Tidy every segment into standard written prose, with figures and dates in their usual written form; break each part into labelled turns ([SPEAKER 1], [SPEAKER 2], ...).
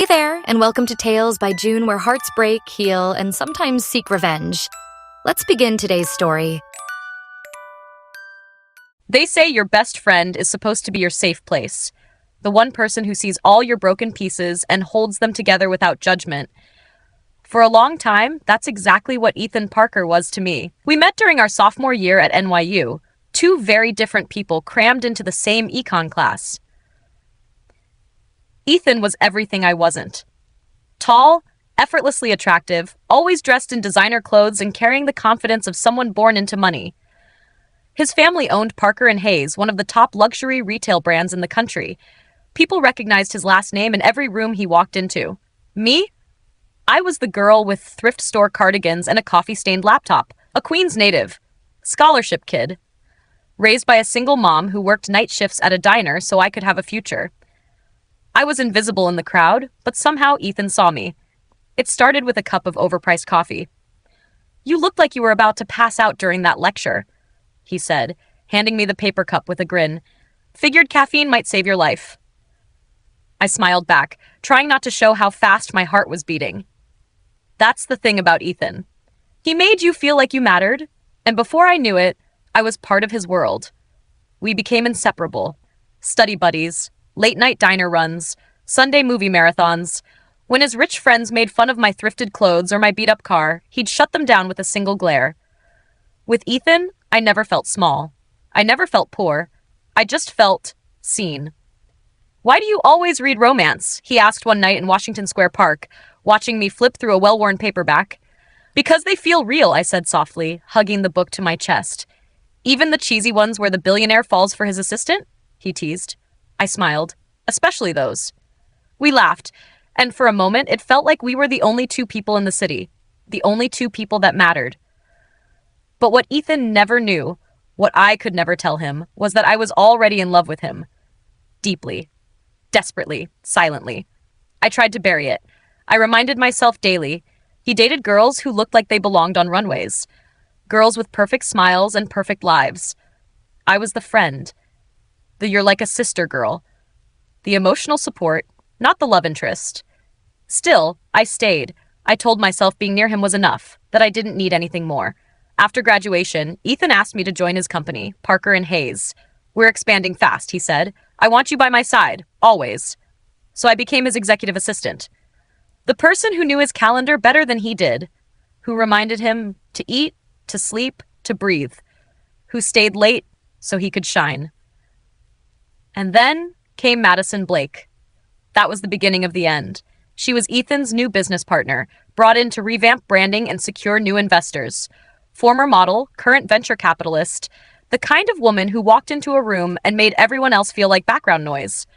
[SPEAKER 1] Hey there, and welcome to Tales by June, where hearts break, heal, and sometimes seek revenge. Let's begin today's story.
[SPEAKER 2] They say your best friend is supposed to be your safe place. The one person who sees all your broken pieces and holds them together without judgment. For a long time, that's exactly what Ethan Parker was to me. We met during our sophomore year at NYU, two very different people crammed into the same econ class. Ethan was everything I wasn't. Tall, effortlessly attractive, always dressed in designer clothes and carrying the confidence of someone born into money. His family owned Parker and Hayes, one of the top luxury retail brands in the country. People recognized his last name in every room he walked into. Me? I was the girl with thrift store cardigans and a coffee-stained laptop, a Queens native, scholarship kid, raised by a single mom who worked night shifts at a diner so I could have a future. I was invisible in the crowd, but somehow Ethan saw me. It started with a cup of overpriced coffee. "You looked like you were about to pass out during that lecture," he said, handing me the paper cup with a grin. "Figured caffeine might save your life." I smiled back, trying not to show how fast my heart was beating. That's the thing about Ethan. He made you feel like you mattered, and before I knew it, I was part of his world. We became inseparable. Study buddies, late-night diner runs, Sunday movie marathons. When his rich friends made fun of my thrifted clothes or my beat-up car, he'd shut them down with a single glare. With Ethan, I never felt small. I never felt poor. I just felt seen. "Why do you always read romance?" he asked one night in Washington Square Park, watching me flip through a well-worn paperback. "Because they feel real," I said softly, hugging the book to my chest. "Even the cheesy ones where the billionaire falls for his assistant?" he teased. I smiled. "Especially those." We laughed, and for a moment it felt like we were the only two people in the city, the only two people that mattered. But what Ethan never knew, what I could never tell him, was that I was already in love with him. Deeply. Desperately. Silently. I tried to bury it. I reminded myself daily. He dated girls who looked like they belonged on runways. Girls with perfect smiles and perfect lives. I was the friend. The "you're like a sister" girl. The emotional support, not the love interest. Still, I stayed. I told myself being near him was enough, that I didn't need anything more. After graduation, Ethan asked me to join his company, Parker and Hayes. "We're expanding fast," he said. "I want you by my side, always." So I became his executive assistant. The person who knew his calendar better than he did, who reminded him to eat, to sleep, to breathe, who stayed late so he could shine. And then came Madison Blake. That was the beginning of the end. She was Ethan's new business partner, brought in to revamp branding and secure new investors. Former model, current venture capitalist, the kind of woman who walked into a room and made everyone else feel like background noise.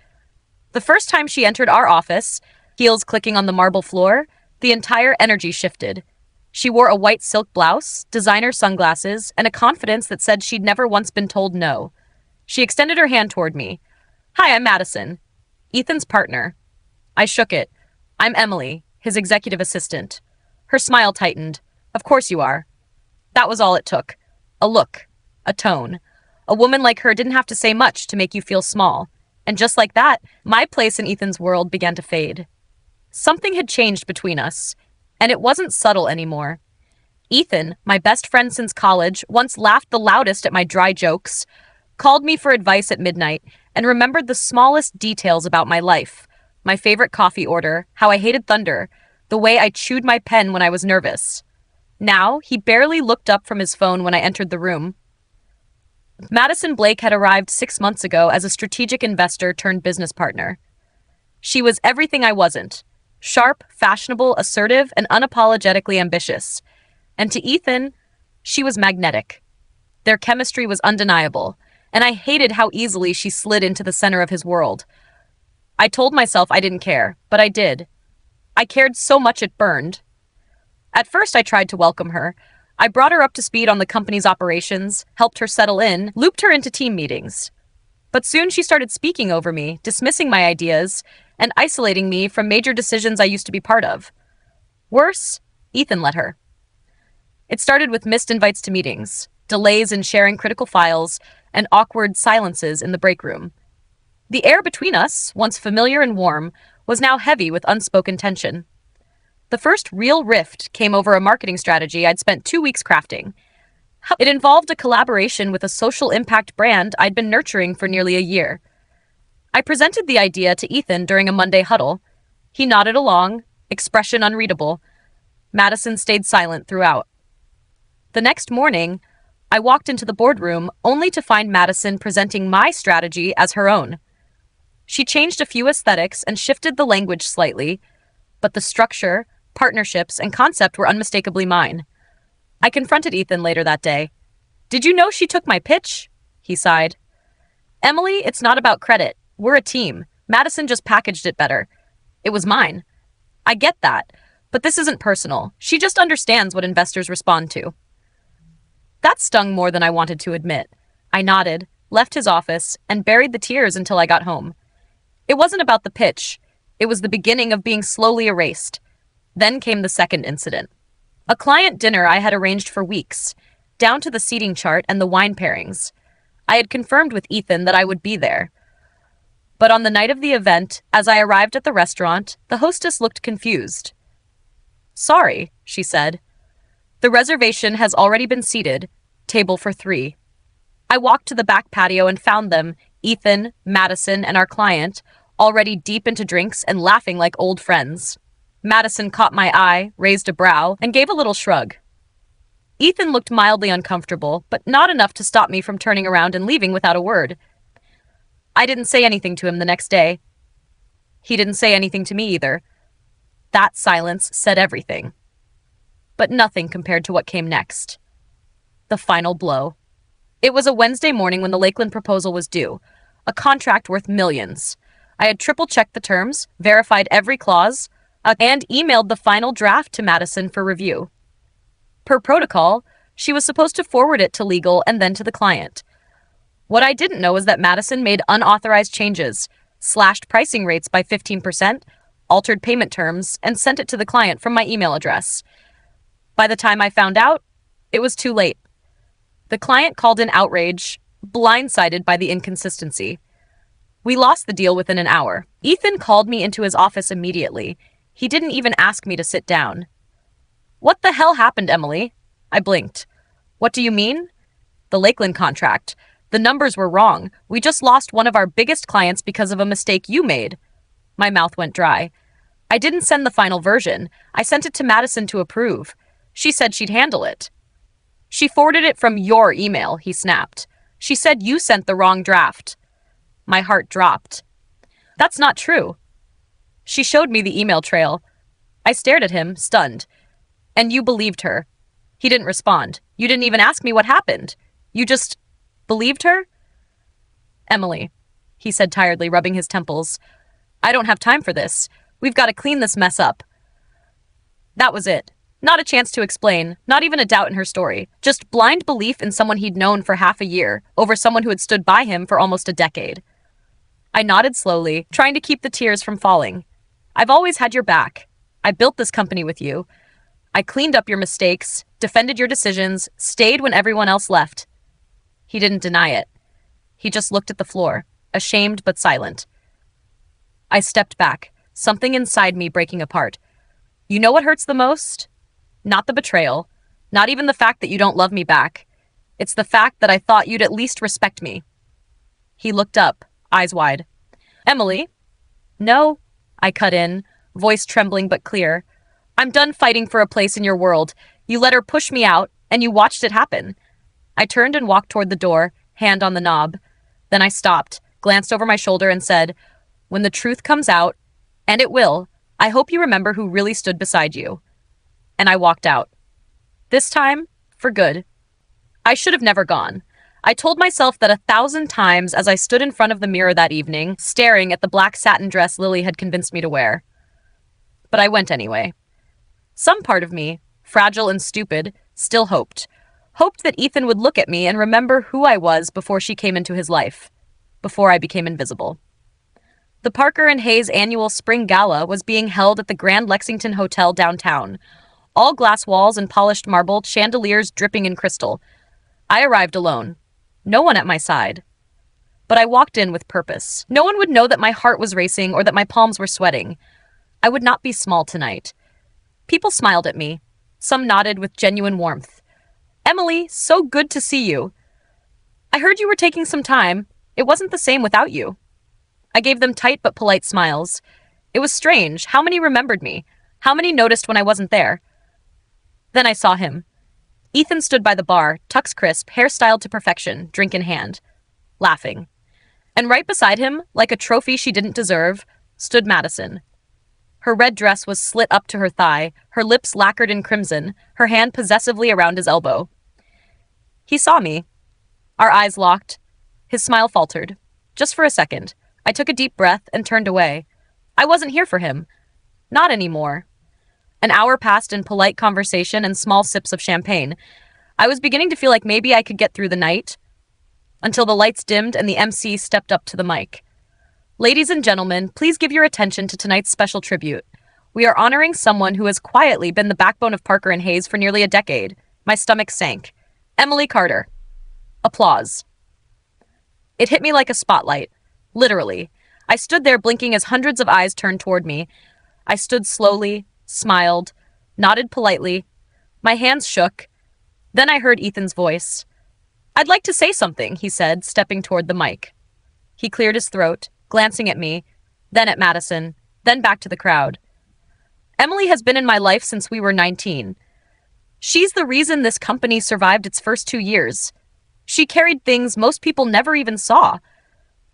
[SPEAKER 2] The first time she entered our office, heels clicking on the marble floor, the entire energy shifted. She wore a white silk blouse, designer sunglasses, and a confidence that said she'd never once been told no. She extended her hand toward me. "Hi, I'm Madison, Ethan's partner." I shook it. "I'm Emily, his executive assistant." Her smile tightened. "Of course you are." That was all it took. A look. A tone. A woman like her didn't have to say much to make you feel small. And just like that, my place in Ethan's world began to fade. Something had changed between us, and it wasn't subtle anymore. Ethan, my best friend since college, once laughed the loudest at my dry jokes, called me for advice at midnight, and remembered the smallest details about my life. My favorite coffee order, how I hated thunder, the way I chewed my pen when I was nervous. Now, he barely looked up from his phone when I entered the room. Madison Blake had arrived 6 months ago as a strategic investor turned business partner. She was everything I wasn't. Sharp, fashionable, assertive, and unapologetically ambitious. And to Ethan, she was magnetic. Their chemistry was undeniable, and I hated how easily she slid into the center of his world. I told myself I didn't care, but I did. I cared so much it burned. At first, I tried to welcome her. I brought her up to speed on the company's operations, helped her settle in, looped her into team meetings. But soon she started speaking over me, dismissing my ideas, and isolating me from major decisions I used to be part of. Worse, Ethan let her. It started with missed invites to meetings, delays in sharing critical files, and awkward silences in the break room. The air between us, once familiar and warm, was now heavy with unspoken tension. The first real rift came over a marketing strategy I'd spent 2 weeks crafting. It involved a collaboration with a social impact brand I'd been nurturing for nearly a year. I presented the idea to Ethan during a Monday huddle. He nodded along, expression unreadable. Madison stayed silent throughout. The next morning, I walked into the boardroom only to find Madison presenting my strategy as her own. She changed a few aesthetics and shifted the language slightly, but the structure, partnerships, and concept were unmistakably mine. I confronted Ethan later that day. "Did you know she took my pitch?" He sighed. "Emily, it's not about credit. We're a team. Madison just packaged it better. It was mine. I get that, but this isn't personal. She just understands what investors respond to." That stung more than I wanted to admit. I nodded, left his office, and buried the tears until I got home. It wasn't about the pitch. It was the beginning of being slowly erased. Then came the second incident. A client dinner I had arranged for weeks, down to the seating chart and the wine pairings. I had confirmed with Ethan that I would be there. But on the night of the event, as I arrived at the restaurant, the hostess looked confused. "Sorry," she said. "The reservation has already been seated, table for 3. I walked to the back patio and found them, Ethan, Madison, and our client, already deep into drinks and laughing like old friends. Madison caught my eye, raised a brow, and gave a little shrug. Ethan looked mildly uncomfortable, but not enough to stop me from turning around and leaving without a word. I didn't say anything to him the next day. He didn't say anything to me either. That silence said everything. But nothing compared to what came next. The final blow. It was a Wednesday morning when the Lakeland proposal was due, a contract worth millions. I had triple-checked the terms, verified every clause, and emailed the final draft to Madison for review. Per protocol, she was supposed to forward it to legal and then to the client. What I didn't know is that Madison made unauthorized changes, slashed pricing rates by 15%, altered payment terms, and sent it to the client from my email address. By the time I found out, it was too late. The client called in outrage, blindsided by the inconsistency. We lost the deal within an hour. Ethan called me into his office immediately. He didn't even ask me to sit down. "What the hell happened, Emily?" I blinked. "What do you mean?" "The Lakeland contract. The numbers were wrong. We just lost one of our biggest clients because of a mistake you made." My mouth went dry. "I didn't send the final version. I sent it to Madison to approve. She said she'd handle it." "She forwarded it from your email," he snapped. "She said you sent the wrong draft." My heart dropped. "That's not true." She showed me the email trail. I stared at him, stunned. "And you believed her." He didn't respond. "You didn't even ask me what happened. You just believed her?" "Emily," he said tiredly, rubbing his temples, "I don't have time for this. We've got to clean this mess up." That was it. Not a chance to explain, not even a doubt in her story. Just blind belief in someone he'd known for half a year, over someone who had stood by him for almost a decade. I nodded slowly, trying to keep the tears from falling. "I've always had your back. I built this company with you. I cleaned up your mistakes, defended your decisions, stayed when everyone else left." He didn't deny it. He just looked at the floor, ashamed but silent. I stepped back, something inside me breaking apart. You know what hurts the most? Not the betrayal, not even the fact that you don't love me back. It's the fact that I thought you'd at least respect me. He looked up, eyes wide. "Emily?" "No," I cut in, voice trembling but clear. "I'm done fighting for a place in your world. You let her push me out, and you watched it happen." I turned and walked toward the door, hand on the knob. Then I stopped, glanced over my shoulder, and said, "When the truth comes out, and it will, I hope you remember who really stood beside you." And I walked out. This time, for good. I should have never gone. I told myself that 1,000 times as I stood in front of the mirror that evening, staring at the black satin dress Lily had convinced me to wear. But I went anyway. Some part of me, fragile and stupid, still hoped. Hoped that Ethan would look at me and remember who I was before she came into his life. Before I became invisible. The Parker and Hayes annual spring gala was being held at the Grand Lexington Hotel downtown. All glass walls and polished marble, chandeliers dripping in crystal. I arrived alone. No one at my side. but I walked in with purpose. No one would know that my heart was racing or that my palms were sweating. I would not be small tonight. People smiled at me. Some nodded with genuine warmth. Emily, so good to see you. I heard you were taking some time. It wasn't the same without you. I gave them tight but polite smiles. It was strange. How many remembered me? How many noticed when I wasn't there? Then I saw him. Ethan stood by the bar, tux crisp, hairstyled to perfection, drink in hand, laughing. And right beside him, like a trophy she didn't deserve, stood Madison. Her red dress was slit up to her thigh, her lips lacquered in crimson, her hand possessively around his elbow. He saw me. Our eyes locked. His smile faltered. Just for a second. I took a deep breath and turned away. I wasn't here for him. Not anymore. An hour passed in polite conversation and small sips of champagne. I was beginning to feel like maybe I could get through the night, until the lights dimmed and the MC stepped up to the mic. Ladies and gentlemen, please give your attention to tonight's special tribute. We are honoring someone who has quietly been the backbone of Parker and Hayes for nearly a decade. My stomach sank. Emily Carter. Applause. It hit me like a spotlight. Literally. I stood there blinking as hundreds of eyes turned toward me. I stood slowly, smiled, nodded politely. My hands shook. Then I heard Ethan's voice. I'd like to say something, he said, stepping toward the mic. He cleared his throat, glancing at me, then at Madison, then back to the crowd. Emily has been in my life since we were 19. She's the reason this company survived its first 2 years. She carried things most people never even saw.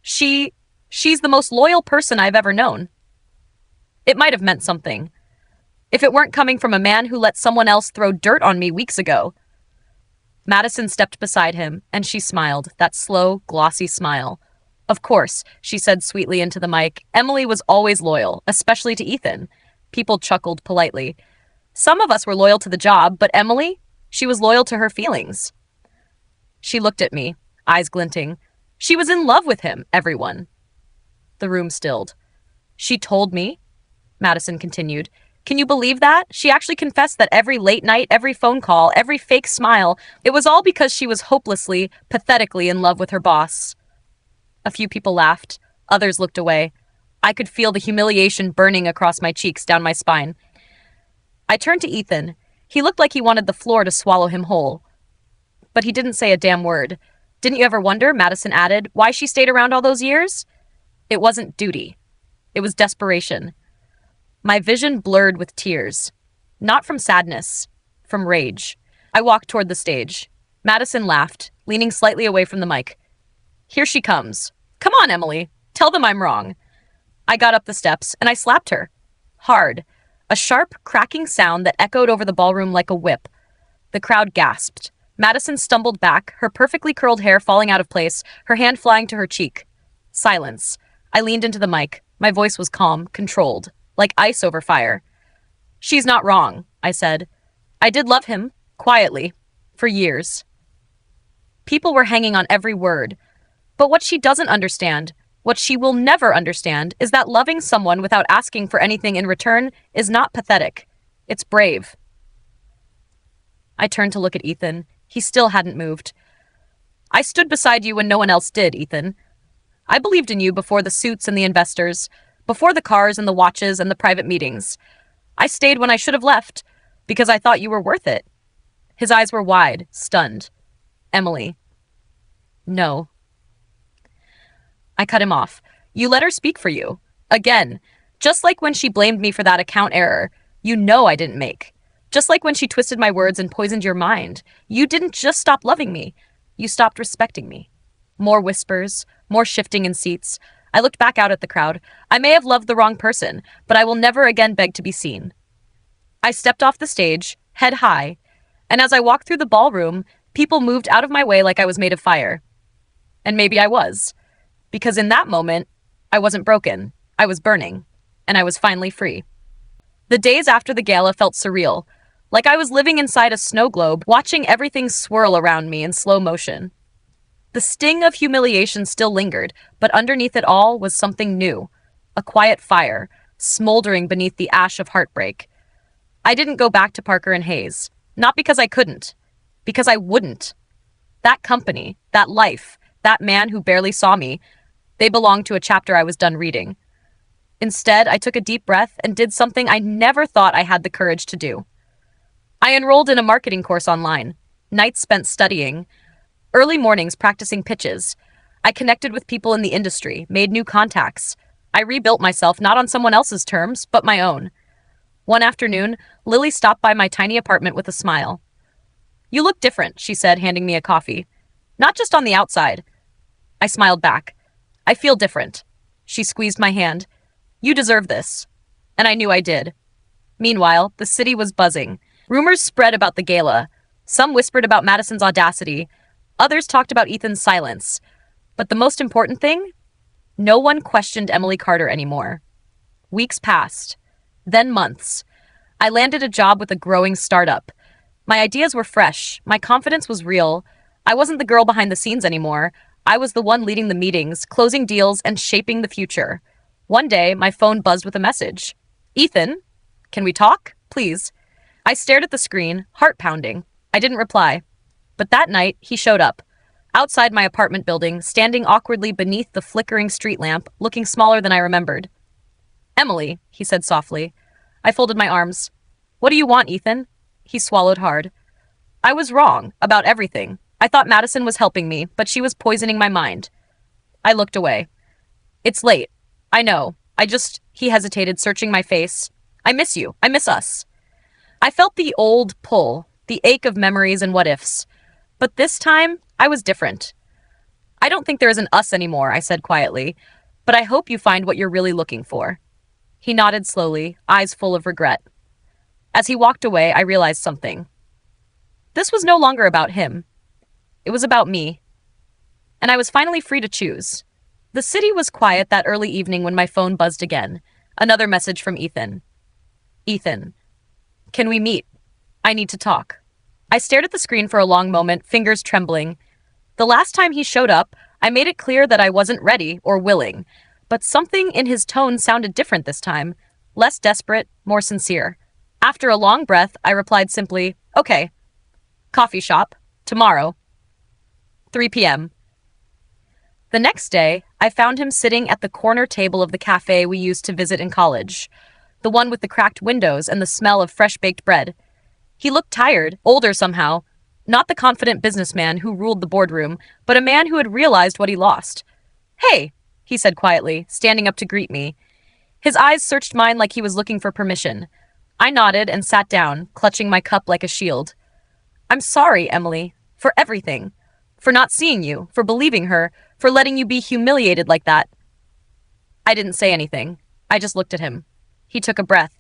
[SPEAKER 2] She's the most loyal person I've ever known. It might have meant something. If it weren't coming from a man who let someone else throw dirt on me weeks ago. Madison stepped beside him, and she smiled, that slow, glossy smile. Of course, she said sweetly into the mic, Emily was always loyal, especially to Ethan. People chuckled politely. Some of us were loyal to the job, but Emily, she was loyal to her feelings. She looked at me, eyes glinting. She was in love with him, everyone. The room stilled. She told me, Madison continued. Can you believe that? She actually confessed that every late night, every phone call, every fake smile, it was all because she was hopelessly, pathetically in love with her boss. A few people laughed. Others looked away. I could feel the humiliation burning across my cheeks, down my spine. I turned to Ethan. He looked like he wanted the floor to swallow him whole. But he didn't say a damn word. Didn't you ever wonder, Madison added, why she stayed around all those years? It wasn't duty. It was desperation. My vision blurred with tears. Not from sadness, from rage. I walked toward the stage. Madison laughed, leaning slightly away from the mic. Here she comes. Come on, Emily. Tell them I'm wrong. I got up the steps, and I slapped her. Hard. A sharp, cracking sound that echoed over the ballroom like a whip. The crowd gasped. Madison stumbled back, her perfectly curled hair falling out of place, her hand flying to her cheek. Silence. I leaned into the mic. My voice was calm, controlled, like ice over fire. She's not wrong, I said. I did love him, quietly, for years. People were hanging on every word. But what she doesn't understand, what she will never understand, is that loving someone without asking for anything in return is not pathetic. It's brave. I turned to look at Ethan. He still hadn't moved. I stood beside you when no one else did, Ethan. I believed in you before the suits and the investors, before the cars and the watches and the private meetings. I stayed when I should have left, because I thought you were worth it. His eyes were wide, stunned. Emily. No. I cut him off. You let her speak for you. Again. Just like when she blamed me for that account error you know I didn't make. Just like when she twisted my words and poisoned your mind. You didn't just stop loving me. You stopped respecting me. More whispers, more shifting in seats. I looked back out at the crowd. I may have loved the wrong person, but I will never again beg to be seen. I stepped off the stage, head high, and as I walked through the ballroom, people moved out of my way like I was made of fire. And maybe I was. Because in that moment, I wasn't broken. I was burning. And I was finally free. The days after the gala felt surreal. Like I was living inside a snow globe, watching everything swirl around me in slow motion. The sting of humiliation still lingered, but underneath it all was something new. A quiet fire, smoldering beneath the ash of heartbreak. I didn't go back to Parker and Hayes. Not because I couldn't. Because I wouldn't. That company, that life, that man who barely saw me. They belonged to a chapter I was done reading. Instead, I took a deep breath and did something I never thought I had the courage to do. I enrolled in a marketing course online, nights spent studying, early mornings practicing pitches. I connected with people in the industry, made new contacts. I rebuilt myself not on someone else's terms, but my own. One afternoon, Lily stopped by my tiny apartment with a smile. "You look different," she said, handing me a coffee. "Not just on the outside." I smiled back. "I feel different." She squeezed my hand. "You deserve this." And I knew I did. Meanwhile, the city was buzzing. Rumors spread about the gala. Some whispered about Madison's audacity. Others talked about Ethan's silence. But the most important thing? No one questioned Emily Carter anymore. Weeks passed. Then months. I landed a job with a growing startup. My ideas were fresh. My confidence was real. I wasn't the girl behind the scenes anymore. I was the one leading the meetings, closing deals, and shaping the future. One day, my phone buzzed with a message. "Ethan, can we talk? Please." I stared at the screen, heart pounding. I didn't reply. But that night, he showed up. Outside my apartment building, standing awkwardly beneath the flickering street lamp, looking smaller than I remembered. "Emily," he said softly. I folded my arms. "What do you want, Ethan?" He swallowed hard. I was wrong about everything. I thought Madison was helping me, but she was poisoning my mind. I looked away. "It's late. I know. He hesitated, searching my face. "I miss you. I miss us." I felt the old pull, the ache of memories and what-ifs. But this time, I was different. "I don't think there is an us anymore," I said quietly, "but I hope you find what you're really looking for." He nodded slowly, eyes full of regret. As he walked away, I realized something. This was no longer about him. It was about me. And I was finally free to choose. The city was quiet that early evening when my phone buzzed again. Another message from Ethan. "Ethan, can we meet? I need to talk." I stared at the screen for a long moment, fingers trembling. The last time he showed up, I made it clear that I wasn't ready or willing. But something in his tone sounded different this time. Less desperate, more sincere. After a long breath, I replied simply, "Okay. Coffee shop. Tomorrow. 3 p.m. The next day, I found him sitting at the corner table of the cafe we used to visit in college. The one with the cracked windows and the smell of fresh-baked bread. He looked tired, older somehow. Not the confident businessman who ruled the boardroom, but a man who had realized what he lost. "Hey," he said quietly, standing up to greet me. His eyes searched mine like he was looking for permission. I nodded and sat down, clutching my cup like a shield. "I'm sorry, Emily, for everything. For not seeing you, for believing her, for letting you be humiliated like that." I didn't say anything. I just looked at him. He took a breath.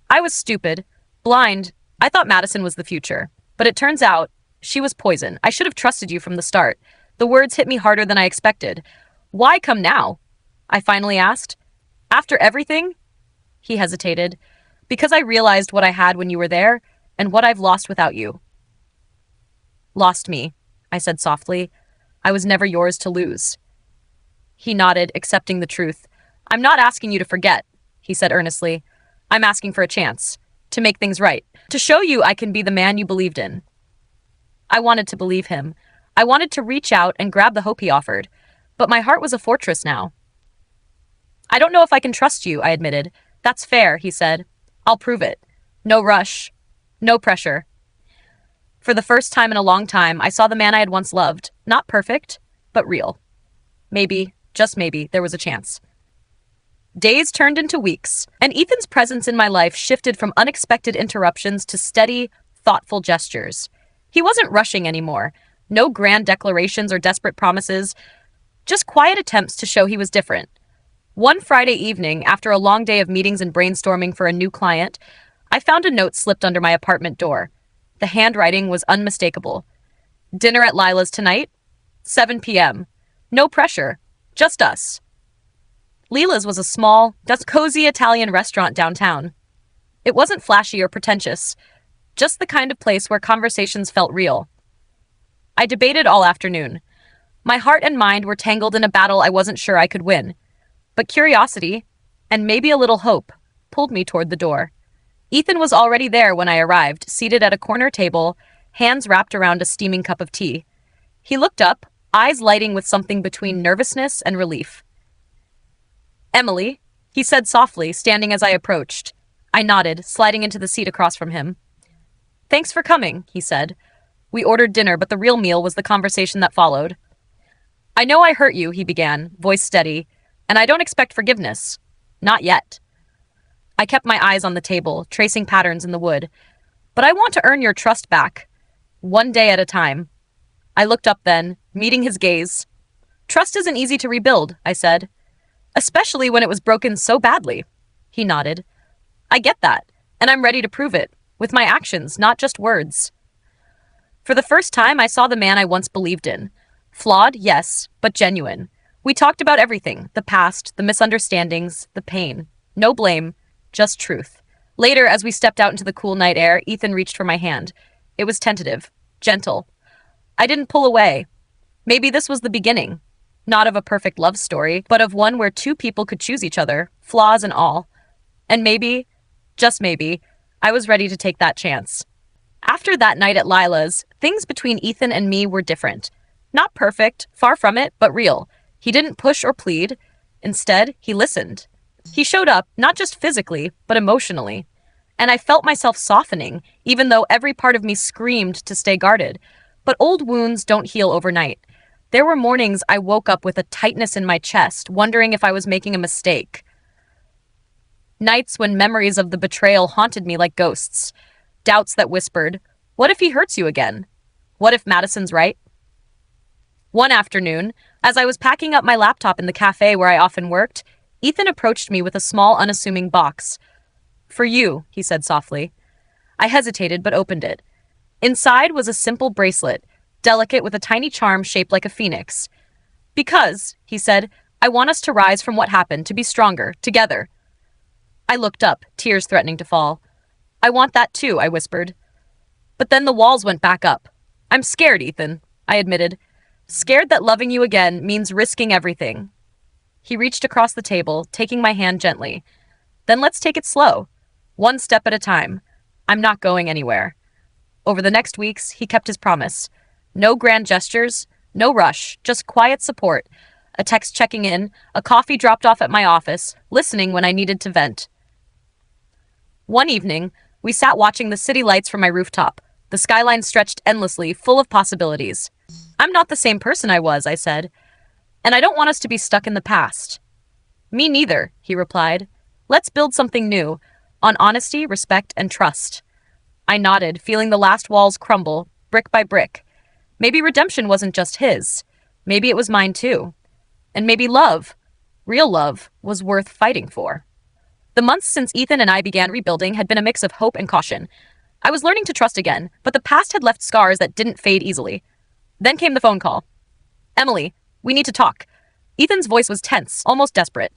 [SPEAKER 2] "I was stupid, blind. I thought Madison was the future. But it turns out, she was poison. I should have trusted you from the start." The words hit me harder than I expected. "Why come now?" I finally asked. "After everything?" He hesitated. "Because I realized what I had when you were there, and what I've lost without you." "Lost me," I said softly. "I was never yours to lose." He nodded, accepting the truth. "I'm not asking you to forget," he said earnestly. "I'm asking for a chance. To make things right. To show you I can be the man you believed in." I wanted to believe him. I wanted to reach out and grab the hope he offered. But my heart was a fortress now. "I don't know if I can trust you," I admitted. "That's fair," he said. "I'll prove it. No rush. No pressure." For the first time in a long time, I saw the man I had once loved. Not perfect, but real. Maybe, just maybe, there was a chance. Days turned into weeks, and Ethan's presence in my life shifted from unexpected interruptions to steady, thoughtful gestures. He wasn't rushing anymore. No grand declarations or desperate promises, just quiet attempts to show he was different. One Friday evening, after a long day of meetings and brainstorming for a new client, I found a note slipped under my apartment door. The handwriting was unmistakable. "Dinner at Lila's tonight? 7 p.m. No pressure. Just us." Lila's was a small, cozy Italian restaurant downtown. It wasn't flashy or pretentious, just the kind of place where conversations felt real. I debated all afternoon. My heart and mind were tangled in a battle I wasn't sure I could win. But curiosity, and maybe a little hope, pulled me toward the door. Ethan was already there when I arrived, seated at a corner table, hands wrapped around a steaming cup of tea. He looked up, eyes lighting with something between nervousness and relief. "Emily," he said softly, standing as I approached. I nodded, sliding into the seat across from him. "Thanks for coming," he said. We ordered dinner, but the real meal was the conversation that followed. "I know I hurt you," he began, voice steady, "and I don't expect forgiveness. Not yet." I kept my eyes on the table, tracing patterns in the wood. "But I want to earn your trust back. One day at a time." I looked up then, meeting his gaze. "Trust isn't easy to rebuild," I said. "Especially when it was broken so badly." He nodded. "I get that, and I'm ready to prove it, with my actions, not just words." For the first time, I saw the man I once believed in. Flawed, yes, but genuine. We talked about everything, the past, the misunderstandings, the pain. No blame, just truth. Later, as we stepped out into the cool night air, Ethan reached for my hand. It was tentative, gentle. I didn't pull away. Maybe this was the beginning. Not of a perfect love story, but of one where two people could choose each other, flaws and all. And maybe, just maybe, I was ready to take that chance. After that night at Lila's, things between Ethan and me were different. Not perfect, far from it, but real. He didn't push or plead. Instead, he listened. He showed up, not just physically, but emotionally. And I felt myself softening, even though every part of me screamed to stay guarded. But old wounds don't heal overnight. There were mornings I woke up with a tightness in my chest, wondering if I was making a mistake. Nights when memories of the betrayal haunted me like ghosts. Doubts that whispered, "What if he hurts you again? What if Madison's right?" One afternoon, as I was packing up my laptop in the cafe where I often worked, Ethan approached me with a small, unassuming box. "For you," he said softly. I hesitated but opened it. Inside was a simple bracelet, delicate with a tiny charm shaped like a phoenix. "Because," he said, "I want us to rise from what happened, to be stronger, together." I looked up, tears threatening to fall. "I want that too," I whispered. But then the walls went back up. "I'm scared, Ethan," I admitted. "Scared that loving you again means risking everything." He reached across the table, taking my hand gently. "Then let's take it slow. One step at a time. I'm not going anywhere." Over the next weeks, he kept his promise. No grand gestures, no rush, just quiet support. A text checking in, a coffee dropped off at my office, listening when I needed to vent. One evening, we sat watching the city lights from my rooftop. The skyline stretched endlessly, full of possibilities. "I'm not the same person I was," I said. "And I don't want us to be stuck in the past." "Me neither," he replied. "Let's build something new, on honesty, respect, and trust." I nodded, feeling the last walls crumble, brick by brick. Maybe redemption wasn't just his. Maybe it was mine too. And maybe love, real love, was worth fighting for. The months since Ethan and I began rebuilding had been a mix of hope and caution. I was learning to trust again, but the past had left scars that didn't fade easily. Then came the phone call. "Emily, we need to talk." Ethan's voice was tense, almost desperate.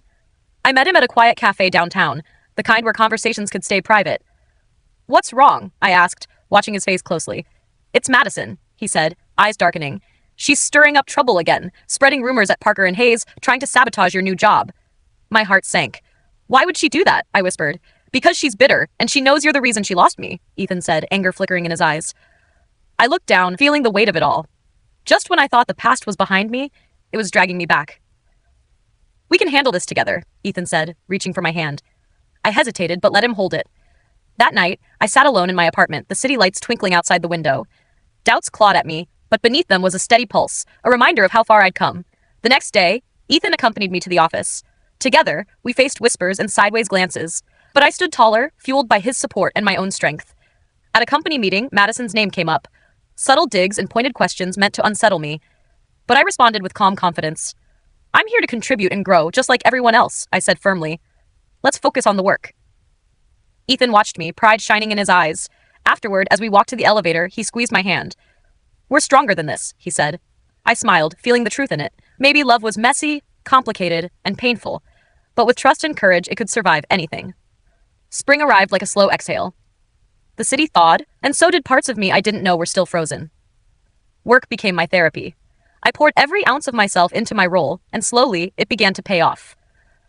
[SPEAKER 2] I met him at a quiet cafe downtown, the kind where conversations could stay private. "What's wrong?" I asked, watching his face closely. "It's Madison," he said, eyes darkening. "She's stirring up trouble again, spreading rumors at Parker and Hayes, trying to sabotage your new job." My heart sank. "Why would she do that?" I whispered. "Because she's bitter, and she knows you're the reason she lost me," Ethan said, anger flickering in his eyes. I looked down, feeling the weight of it all. Just when I thought the past was behind me, it was dragging me back. "We can handle this together," Ethan said, reaching for my hand. I hesitated, but let him hold it. That night, I sat alone in my apartment, the city lights twinkling outside the window. Doubts clawed at me, but beneath them was a steady pulse, a reminder of how far I'd come. The next day, Ethan accompanied me to the office. Together, we faced whispers and sideways glances, but I stood taller, fueled by his support and my own strength. At a company meeting, Madison's name came up. Subtle digs and pointed questions meant to unsettle me, but I responded with calm confidence. "I'm here to contribute and grow, just like everyone else," I said firmly. "Let's focus on the work." Ethan watched me, pride shining in his eyes. Afterward, as we walked to the elevator, he squeezed my hand. "We're stronger than this," he said. I smiled, feeling the truth in it. Maybe love was messy, complicated, and painful, but with trust and courage, it could survive anything. Spring arrived like a slow exhale. The city thawed, and so did parts of me I didn't know were still frozen. Work became my therapy. I poured every ounce of myself into my role, and slowly, it began to pay off.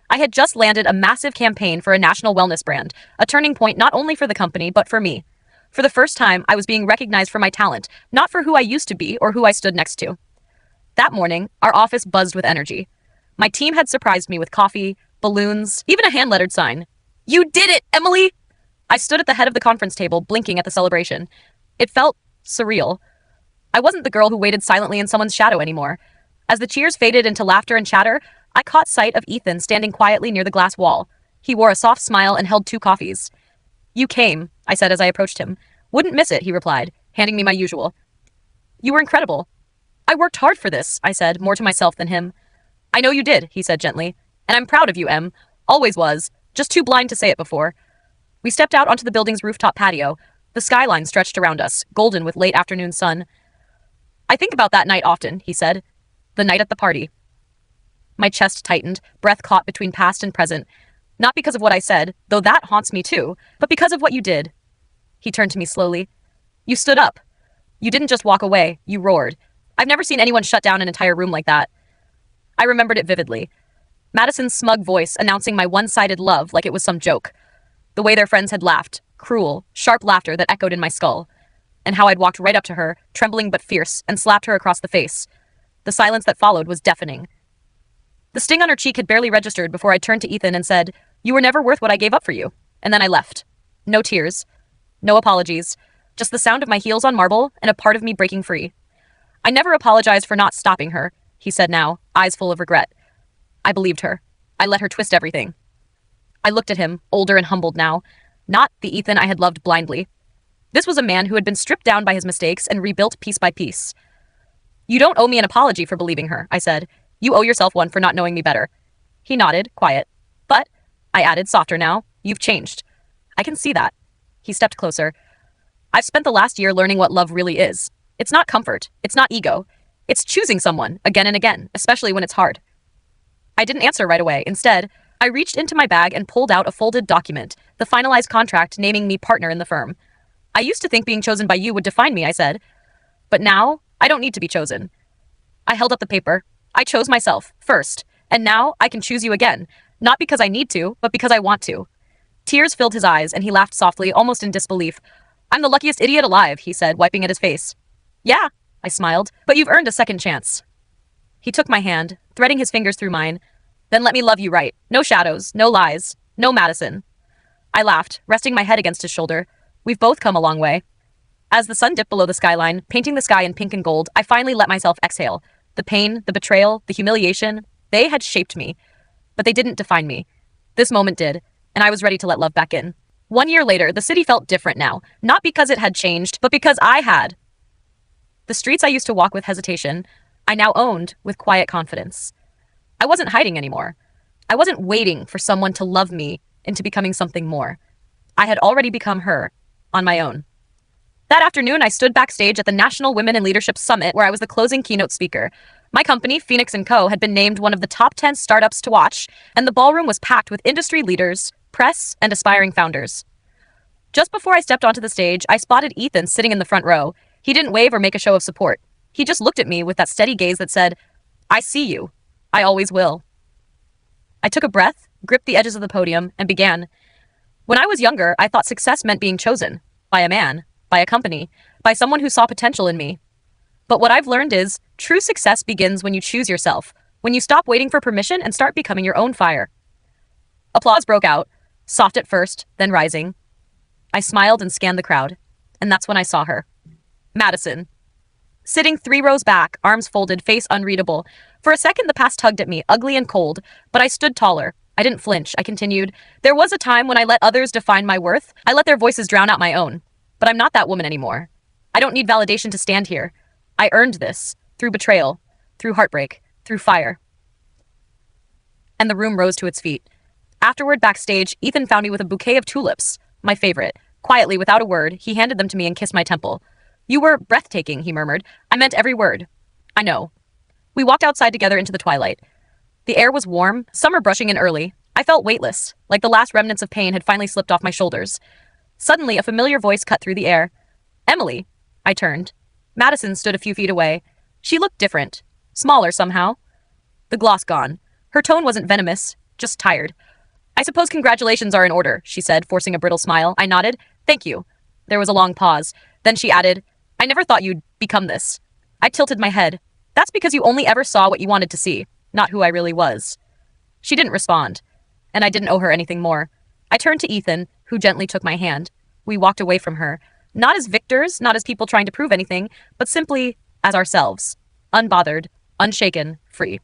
[SPEAKER 2] I had just landed a massive campaign for a national wellness brand, a turning point not only for the company, but for me. For the first time, I was being recognized for my talent, not for who I used to be or who I stood next to. That morning, our office buzzed with energy. My team had surprised me with coffee, balloons, even a hand-lettered sign. "You did it, Emily!" I stood at the head of the conference table, blinking at the celebration. It felt surreal. I wasn't the girl who waited silently in someone's shadow anymore. As the cheers faded into laughter and chatter, I caught sight of Ethan standing quietly near the glass wall. He wore a soft smile and held 2 coffees. "You came," I said as I approached him. "Wouldn't miss it," he replied, handing me my usual. "You were incredible." "I worked hard for this," I said, more to myself than him. "I know you did," he said gently. "And I'm proud of you, Em. Always was. Just too blind to say it before." We stepped out onto the building's rooftop patio. The skyline stretched around us, golden with late afternoon sun. "I think about that night often," he said. "The night at the party." My chest tightened, breath caught between past and present. Not because of what I said, though that haunts me too, but because of what you did. He turned to me slowly. "You stood up. You didn't just walk away, you roared. I've never seen anyone shut down an entire room like that." I remembered it vividly. Madison's smug voice announcing my one-sided love like it was some joke. The way their friends had laughed, cruel, sharp laughter that echoed in my skull. And how I'd walked right up to her, trembling but fierce, and slapped her across the face. The silence that followed was deafening. The sting on her cheek had barely registered before I turned to Ethan and said, "You were never worth what I gave up for you." And then I left. No tears. No apologies. Just the sound of my heels on marble and a part of me breaking free. "I never apologized for not stopping her," he said now, eyes full of regret. I believed her. I let her twist everything. I looked at him, older and humbled now. Not the Ethan I had loved blindly. This was a man who had been stripped down by his mistakes and rebuilt piece by piece. "You don't owe me an apology for believing her," I said. "You owe yourself one for not knowing me better." He nodded, quiet. "But," I added, softer now, "you've changed. I can see that." He stepped closer. "I've spent the last year learning what love really is. It's not comfort. It's not ego. It's choosing someone, again and again, especially when it's hard." I didn't answer right away. Instead, I reached into my bag and pulled out a folded document, the finalized contract naming me partner in the firm. "I used to think being chosen by you would define me," I said. "But now, I don't need to be chosen." I held up the paper. "I chose myself, first, and now I can choose you again, not because I need to, but because I want to." Tears filled his eyes, and he laughed softly, almost in disbelief. "I'm the luckiest idiot alive," he said, wiping at his face. "Yeah," I smiled, "but you've earned a second chance." He took my hand, threading his fingers through mine. "Then let me love you right. No shadows, no lies, no Madison." I laughed, resting my head against his shoulder. "We've both come a long way." As the sun dipped below the skyline, painting the sky in pink and gold, I finally let myself exhale. The pain, the betrayal, the humiliation, they had shaped me. But they didn't define me. This moment did, and I was ready to let love back in. 1 year later, the city felt different now, not because it had changed, but because I had. The streets I used to walk with hesitation, I now owned with quiet confidence. I wasn't hiding anymore. I wasn't waiting for someone to love me into becoming something more. I had already become her, on my own. That afternoon, I stood backstage at the National Women in Leadership Summit where I was the closing keynote speaker. My company, Phoenix & Co., had been named one of the top 10 startups to watch, and the ballroom was packed with industry leaders, press, and aspiring founders. Just before I stepped onto the stage, I spotted Ethan sitting in the front row. He didn't wave or make a show of support. He just looked at me with that steady gaze that said, "I see you. I always will." I took a breath, gripped the edges of the podium, and began. When I was younger, I thought success meant being chosen. By a man, by a company, by someone who saw potential in me. But what I've learned is, true success begins when you choose yourself, when you stop waiting for permission and start becoming your own fire. Applause broke out, soft at first, then rising. I smiled and scanned the crowd, and that's when I saw her. Madison. Sitting 3 rows back, arms folded, face unreadable. For a second, the past tugged at me, ugly and cold, but I stood taller. I didn't flinch. I continued. "There was a time when I let others define my worth. I let their voices drown out my own. But I'm not that woman anymore. I don't need validation to stand here. I earned this, through betrayal, through heartbreak, through fire." And the room rose to its feet. Afterward, backstage, Ethan found me with a bouquet of tulips, my favorite. Quietly, without a word, he handed them to me and kissed my temple. "You were breathtaking," he murmured. "I meant every word." "I know." We walked outside together into the twilight. The air was warm, summer brushing in early. I felt weightless, like the last remnants of pain had finally slipped off my shoulders. Suddenly, a familiar voice cut through the air. "Emily." I turned. Madison stood a few feet away. She looked different, smaller somehow. The gloss gone. Her tone wasn't venomous, just tired. "I suppose congratulations are in order," she said, forcing a brittle smile. I nodded. "Thank you." There was a long pause. Then she added, "I never thought you'd become this." I tilted my head. That's because you only ever saw what you wanted to see, not who I really was. She didn't respond, and I didn't owe her anything more. I turned to Ethan, who gently took my hand. We walked away from her, not as victors, not as people trying to prove anything, but simply as ourselves, unbothered, unshaken, free.